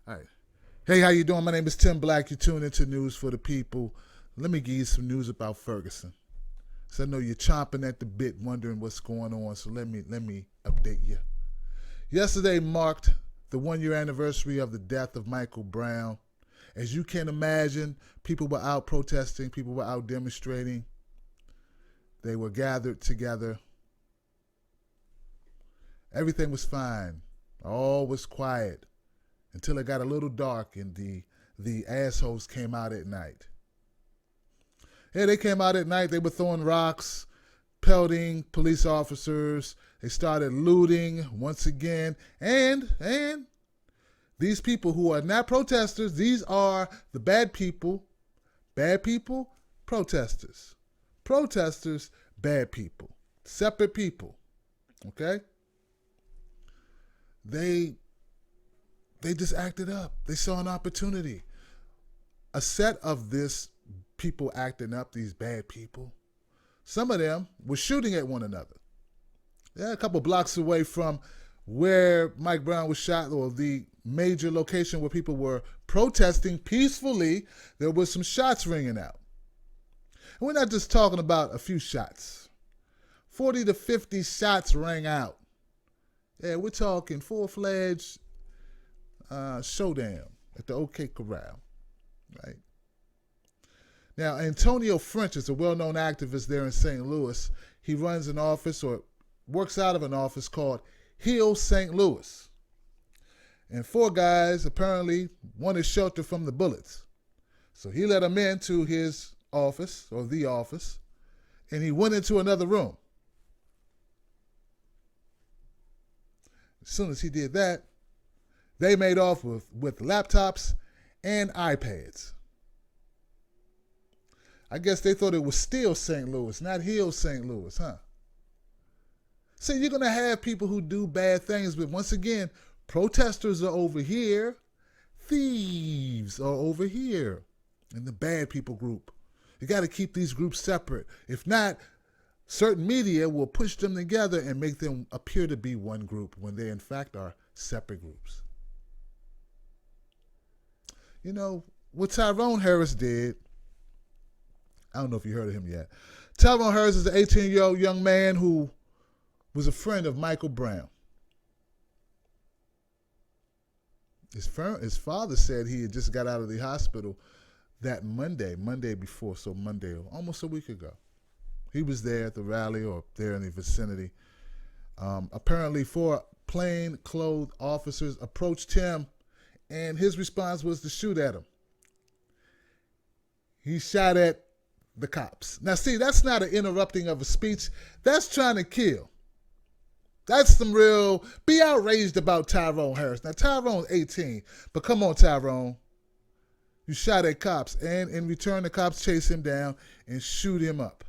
All right. Hey, how you doing? My name is Tim Black. You tune into News for the People. Let me give you some news about Ferguson. So I know you're chomping at the bit, wondering what's going on. So let me update you. Yesterday marked the 1 year anniversary of the death of Michael Brown. As you can imagine, people were out protesting, people were out demonstrating. They were gathered together. Everything was fine. All was quiet until it got a little dark and the assholes came out at night. Yeah, they came out at night. They were throwing rocks, pelting police officers. They started looting once again. And these people who are not protesters, these are the bad people. Bad people, protesters. Protesters, bad people. Separate people. Okay? They just acted up. They saw an opportunity. A set of this people acting up, these bad people, some of them were shooting at one another. Yeah, a couple blocks away from where Mike Brown was shot, or the major location where people were protesting peacefully, there was some shots ringing out. And we're not just talking about a few shots. 40 to 50 shots rang out. Yeah, we're talking full-fledged showdown at the OK Corral, right? Now, Antonio French is a well-known activist there in St. Louis. He runs an office, or works out of an office, called Heal St. Louis. And four guys apparently wanted shelter from the bullets. So he let them into his office, or the office, and he went into another room. As soon as he did that, they made off with laptops and iPads. I guess they thought it was still St. Louis, not Hill St. Louis, huh? See, you're going to have people who do bad things, but once again, protesters are over here, thieves are over here in the bad people group. You got to keep these groups separate. If not, certain media will push them together and make them appear to be one group when they in fact are separate groups. You know, what Tyrone Harris did, I don't know if you heard of him yet. Tyrone Harris is an 18-year-old young man who was a friend of Michael Brown. His father said he had just got out of the hospital that Monday before, so Monday, almost a week ago. He was there at the rally or there in the vicinity. Apparently, four plain-clothed officers approached him, and his response was to shoot at him. He shot at the cops. Now, see, that's not an interrupting of a speech. That's trying to kill. That's some real, be outraged about Tyrone Harris. Now, Tyrone's 18, but come on, Tyrone. You shot at cops, and in return, the cops chase him down and shoot him up.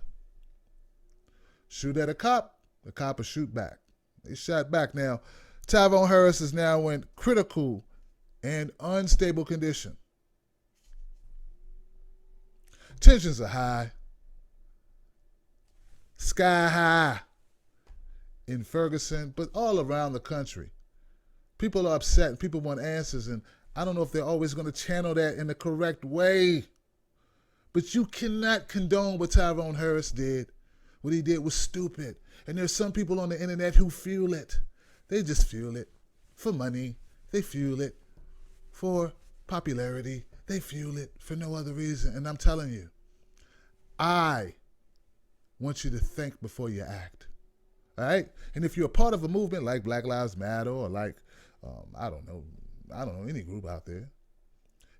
Shoot at a cop, the cop will shoot back. They shot back. Now, Tyrone Harris is now in critical and unstable condition. Tensions are high, sky high in Ferguson, but all around the country. People are upset and people want answers, and I don't know if they're always going to channel that in the correct way. But you cannot condone what Tyrone Harris did. What he did was stupid. And there's some people on the internet who fuel it. They just fuel it for money. They fuel it for popularity. They fuel it for no other reason. And I'm telling you, I want you to think before you act. All right? And if you're a part of a movement like Black Lives Matter or like, I don't know, any group out there,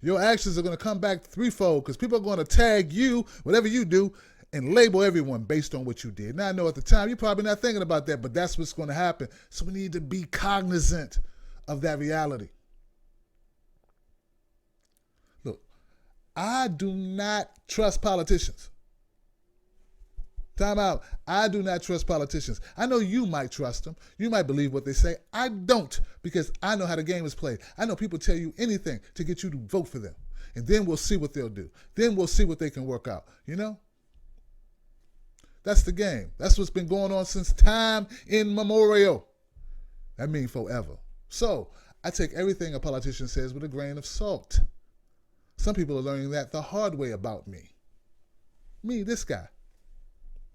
your actions are going to come back threefold, because people are going to tag you, whatever you do, and label everyone based on what you did. Now, I know at the time you're probably not thinking about that, but that's what's going to happen. So we need to be cognizant of that reality. Look, I do not trust politicians. Time out. I do not trust politicians. I know you might trust them. You might believe what they say. I don't, because I know how the game is played. I know people tell you anything to get you to vote for them. And then we'll see what they'll do. Then we'll see what they can work out. You know? That's the game. That's what's been going on since time immemorial. That means forever. So I take everything a politician says with a grain of salt. Some people are learning that the hard way about me. Me, this guy.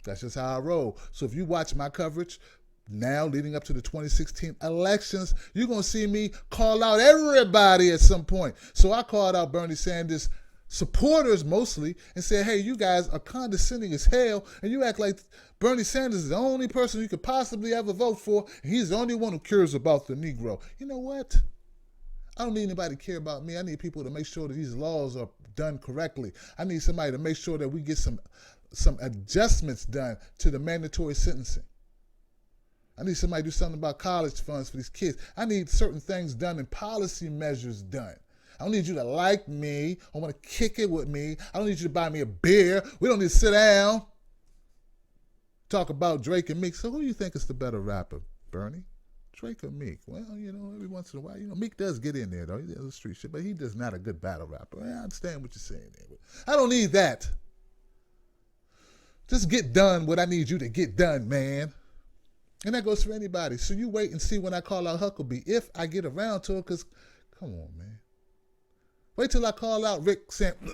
That's just how I roll. So if you watch my coverage now leading up to the 2016 elections, you're going to see me call out everybody at some point. So I called out Bernie Sanders supporters mostly and said, hey, you guys are condescending as hell, and you act like Bernie Sanders is the only person you could possibly ever vote for, and he's the only one who cares about the Negro. You know what? I don't need anybody to care about me. I need people to make sure that these laws are done correctly. I need somebody to make sure that we get some adjustments done to the mandatory sentencing. I need somebody to do something about college funds for these kids. I need certain things done and policy measures done. I don't need you to like me. I want to kick it with me. I don't need you to buy me a beer. We don't need to sit down. Talk about Drake and Meek. So who do you think is the better rapper, Bernie? Drake or Meek? Well, every once in a while, Meek does get in there, though. He does the street shit, but he does not a good battle rapper. I understand what you're saying there, but I don't need that. Just get done what I need you to get done, man. And that goes for anybody. So you wait and see when I call out Huckabee, if I get around to it, because, come on, man. Wait till I call out Rick Santorum.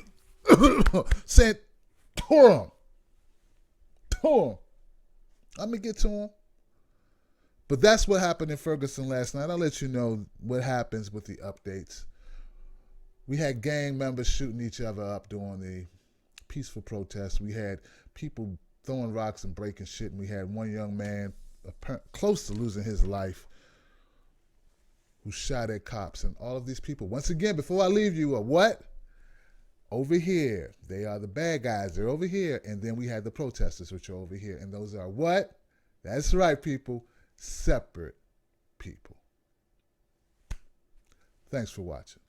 I'm going to get to him. But that's what happened in Ferguson last night. I'll let you know what happens with the updates. We had gang members shooting each other up during the peaceful protests. We had people throwing rocks and breaking shit. And we had one young man close to losing his life who shot at cops. And all of these people, once again, before I leave you, are what? Over here. They are the bad guys. They're over here. And then we had the protesters, which are over here. And those are what? That's right, people. Separate people. Thanks for watching.